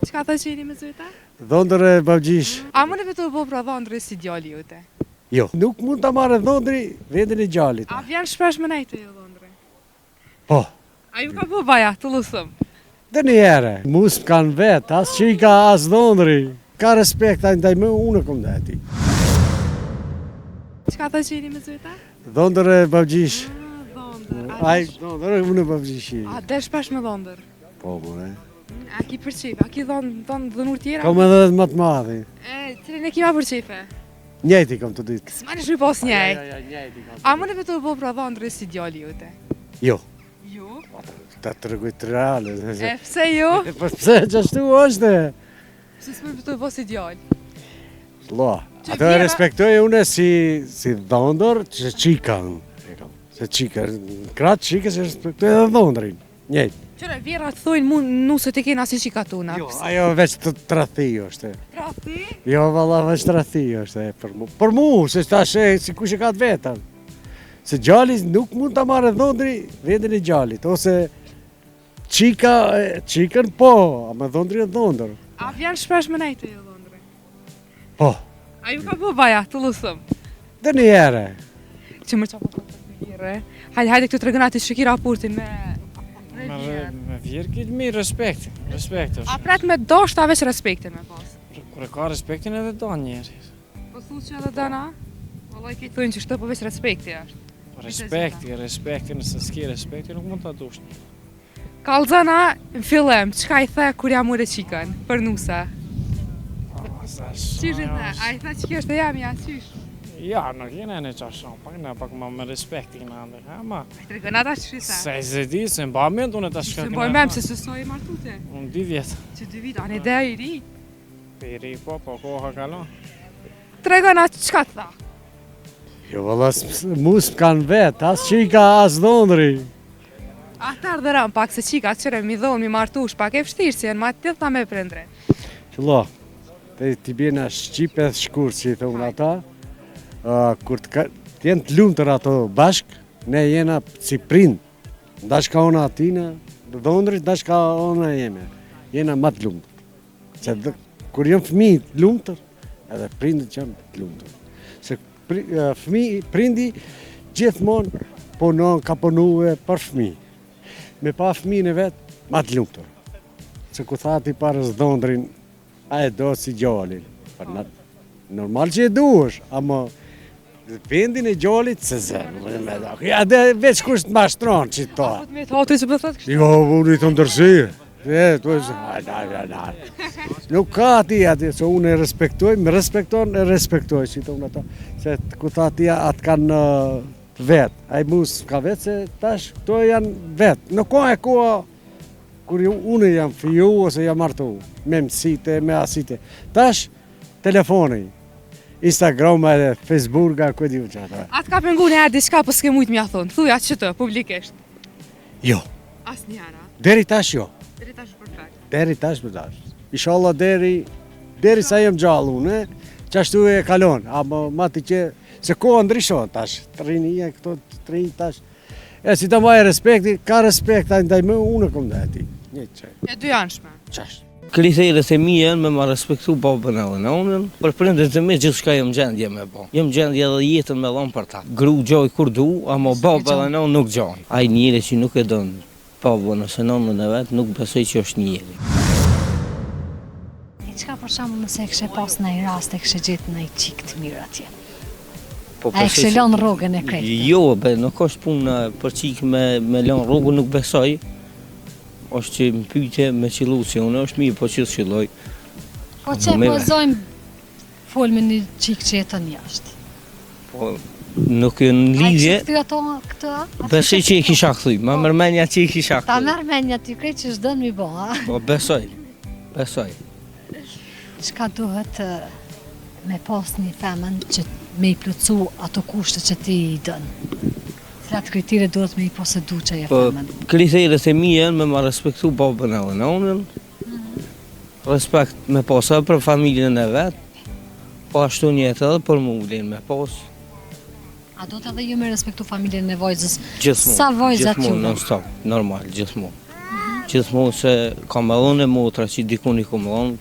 Çka tha që jeni me zyrta? Dhondër e babgjish. A më në vetë po pra dhondër si djali jute? Jo. Nuk mund ta marrë dhondri vendin e gjallit. A vjen shpesh me nejtë jo dhondri? Po. A ju ka po baja, të lusëm? Dhe një herë, mus kanë vetë, as qika, as dhondri. Ka respekt a ndaj më, unë kom dhe ati. Çka tha që jeni me zyrta? Dhondër e babgjish. Dhondër. Ai, dhondër e unë e babgjishi. A del shpesh me dhondër? Po, more. A ki përqif, a ki dhënur tjera? Kom edhe më të madhi. Cilin e kima përqife? Njëti kom të ditë. S'mani shmi pos njej. Njëti kom. A më në vetë po pra dhondër si djali jute? Jo. Jo? Ta të rëgoj të reale. Pse jo? Po pse qashtu është? Se s'më vetë po si djali. Lo, ato e respektoj unë si dhondër që qikën. Se qikën, kratë qikës e respektoj edhe dhondërin. Njëjtë. Qëre, vjera të thojnë mu nusët e kena si qika tuna. Jo, ajo veç të trathi është. Trathi? Jo, valla veç trathi është për mu. Për mu, se tash si kush e ka të vetën. Se gjalli nuk mund ta marrë dhondri vendin e gjallit, ose qikën po, ama dhondri e dhondër. A vjen shpesh me nejtë jo dhondri? Po. A ju ka po baja, të lusëm? Dhe një herë. Që më qapo të vjere. Hajde këtu të regëna të shëki raportin me vjerë këtë mi respekt është. A pret me dosht a veç respektin me pas? Kure ka respektin edhe do njerë. Po thu që edhe dana? Vallaj këtë thujnë që shtë po veç respekti është. Respekti, nëse s'ki respekti nuk mund të atusht. Kallëzana, në fillim, qka i the kur jam ure qikën, për nusa? Qysh i the? A i the që kjo është e jam, ja, qysh? Ja, nuk jene në qashon, pak ma me respekti në ndër, ama... Të regëna ta që shisa? Se se di, se në bëmend unë ta shka Se këna... mboj mem, se sësoj i martute? Unë 2 vjetë. Që 2 vjetë, anë ideja i ri? Pe i ri, po, koha kalon. Të regëna, qka të tha? Jo, valla, mus kanë vetë, as qika, as dhondri. A të ardhëram pak se qika, qëre mi dhonë, mi martush, pak e fështirë që jenë, ma të tha me prendre. Qëllo, ti bjena shqipe dhe shkur, që i thonë ata, kur të jenë të lumëtër ato bashk, ne jena si prind, ndashka ona atina, dhondrit, ndashka ona jeme, jena ma të lumëtër. Se kur jenë fëmi të lumëtër, edhe prindit që janë të lumëtër. Se prindi gjithmonë punon, ka punue për fëmi. Me pa fëmin e vetë, ma të lumëtër. Se ku thati parës dhondrin, a e do si gjallin. Normal që e duesh, ama vendin e gjallit se zemë. Ja, dhe veç kusht të mashtron që to. A, me të hatu që për thëtë kështë? Jo, unë i të ndërsi. Nuk ka ati, se unë e respektoj, me respekton, e respektoj, që i tonë ata. Se ku tha ati atë kanë vetë. A i mus ka vetë, se tash këto janë vetë. Nuk ka e koha kur unë jam fiju ose jam martu. Me mësite, me asite. Tash, telefoni. Instagram e Facebook, ku e di unë që ata. Atë ka pengu në erë diçka për s'ke mujtë mja thonë, thuja që të, publikisht. Jo. As njëra. Deri tash jo. Deri tash perfekt. Deri tash për tash. Inshallah deri sa jem gjallë unë, qashtu e kalon. Ama mati që, se koha ndryshon tash, të rinia këto, të rinjë tash. E si të maj respekti, ka respekt, a ndaj më unë kom dhe ati. Një që. E dy anshme. Qashtë. Kriterët e mija me ma respektu babën e nënën, për prindet e me gjithë shka jem gjendje me bo. Jem gjendje edhe jetën me dhonë për ta. Gru gjoj kur du, ama babë edhe nënë nuk gjoj. Aj njëri që nuk e dënë babën ose nënën e vetë, nuk besoj që është njëri. E qka për shamu nëse e kështë pas në i rast e kështë gjithë në i qikë të mirë atje? A e kështë lonë rogën e krejtë? Jo, nuk është punë për qikë me lonë rogën, nuk besoj. është që më pyjtje me qëllu që unë është mirë, po qëllë qëlloj. Po që pozojmë folme një qikë që jetën jashtë? Po, nuk e në lidhje... A i kështë këty ato këtë? Besoj që i kisha këthuj, ma mërmenja që i kisha këthuj. Ta mërmenja ty krejtë që shdën mi bo, ha? Po, besoj. Qka duhet me pas një femën që me i plëcu ato kushte që ti i dënë? Cilat kritire duhet me i posedu që e femën? Kriteret e mija me ma respektu babën e nënën, respekt me posa për familjen e vetë, po ashtu njetë edhe për mu vlenë me posë. A do të edhe ju me respektu familjen e vojzës? Gjithmonë, Sa vojzat ju? Gjithmonë, non-stop, normal, gjithmonë. Gjithmonë se kam edhe e motra që dikun i kom dhonë,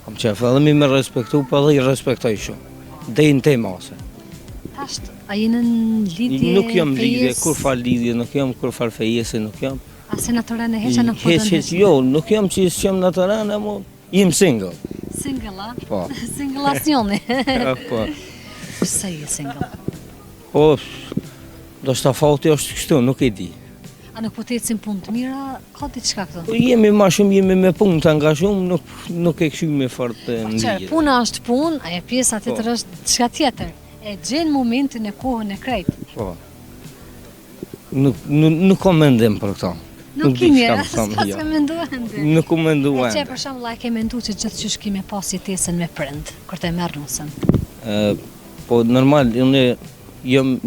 kam qef edhe mi me respektu, po edhe i respektoj shumë. Dhe i në te mase. Tasht, a jeni në lidhje Nuk jam lidhje, fejes? kur fal lidhje, nuk jam kur fal fejese, nuk jam. A se në të rene heqa në podën Heqet, jo, nuk jam që s'jam në të rene, mo, jem single. Single, a? Po. Singlacioni. Po, Pse je single? po, do shta fati është kështu, nuk e di. A nuk po të ecin punë të mira, ka diçka këtu? Po jemi ma shumë, jemi me punë të angazhum, nuk e këshu me fort në Qërë, lidhje. puna është punë, ajo pjesa tjetër është diçka tjetër. E gjenë momentin e kohën e krejt. Po. Nuk kom mendim për këta. Nuk di ki mirë, çka më s'ka thonë, se mendu ende. Nuk kom mendu E që ende. për shembull, a ke mendu që gjithë qysh kime pas jetesën me prind, kur të merr nusën? Po normal, unë jam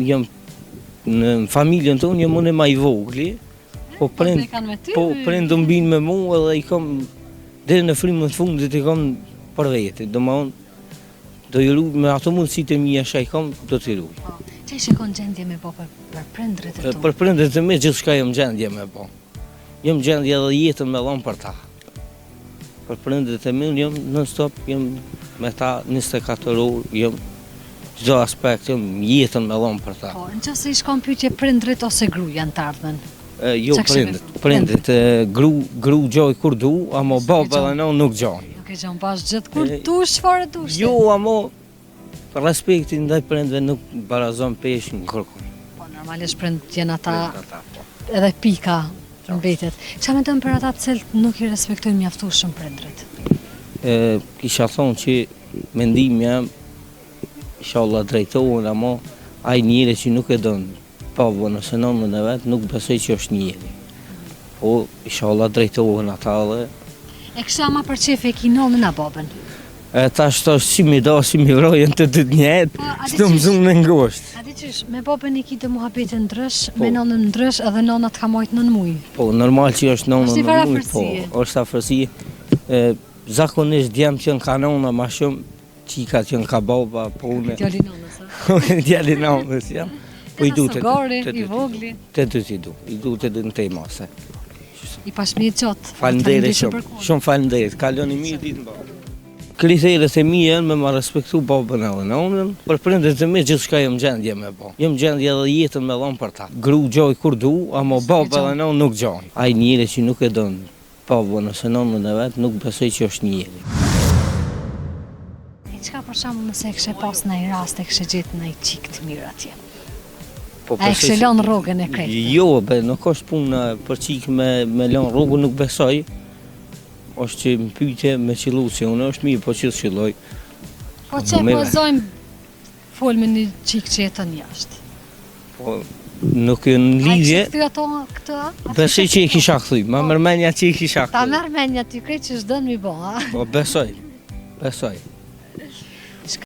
në familjen tonë jam unë ma i vogli, po prind e kanë me ty? po prind mbinë me mua edhe i kam deri në frymën e fundit i kam për vete. Domthon do i ruaj me ato mundësitë e mia që i kam, do t'i ruaj. Që i shikon gjendje me bo për prindrit e tu? Për prindet e mi gjithçka jam gjendje me po. Jam gjendje edhe jetën me dhon për ta. Për prindet e mi jam non stop, jam me ta 24 orë, jam çdo aspekt, jam jetën me dhon për ta. Po, në që se i shkon pyetje prindrit ose gruja në të ardhmen? Jo Qa këshillë? prindet, gru gjoj kur du, amo baba dhe non nuk gjoj. Nuk e gjon bash gjithë kur dush, çfarë dush? Jo, amo respekti ndaj prindve nuk barazon pesh në kërkon. Po, normalisht prind janë ata edhe pika mbetet. Qa me tëmë për ata të cilët nuk i respektojnë mjaftueshëm prindrit? Kisha thonë që mendim jam, inshallah drejtohen, amo ai njëri që nuk e donë babën ose nënën e vetë, nuk besoj që është njëri. Po, inshallah drejtohen ata dhe E kësha ma për qef e ki nënën a babën? ta shto si mi do, si mi vrojën të dy njetë, Po, a di s'të qysh? mëzumë në ngosht. A di qysh, me babën i ki të muhabete ndrysh, Po. me nënën ndrysh edhe nëna të ka mojtë nën mujë. Po, normal që është nënën Është një në farë mujë, po, afërsie. është afërsi. Zakonisht djemë që në ka nëna ma shumë, qika që në ka baba, po une, Djali nënës, a? djali nënës jam. Po i du të Sogari, i vogli, Të dy t'i du, i du të dy në te mase. i pashmi i gjotë. Falenderit shumë falenderit, kaloni mirë ditë në baba. Kriterët e mi janë me ma respektu babën edhe nënën, për prindet e mi gjithçka jam gjendje me bo. Jam gjendje edhe jetën me dhon për ta. Gru gjoj kur du, amo baba edhe nënën nuk gjoj. Ai njëri që nuk e donë babën ose nënën e vetë, nuk besoj që është njëri. E qka për shamu nëse e kështë pas në i rast e kështë gjithë në i qikë të mirë atje? Po A e kështë lënë rrogën e krejtë? Jo, be, nuk është punë për qikë me lënë rrugën, nuk besoj. Është që më pyetje me qillu që unë është mirë, po që qilloj. Po që me- po zojmë folë me një qikë që jeton jashtë. Po nuk në A i lidhje, kështë këty ato këtë? A besoj që i kisha kthy, ma mërmenja që i kisha Ta kthy. merë menja ty krejtë që shdën mi bo, a? Po besoj.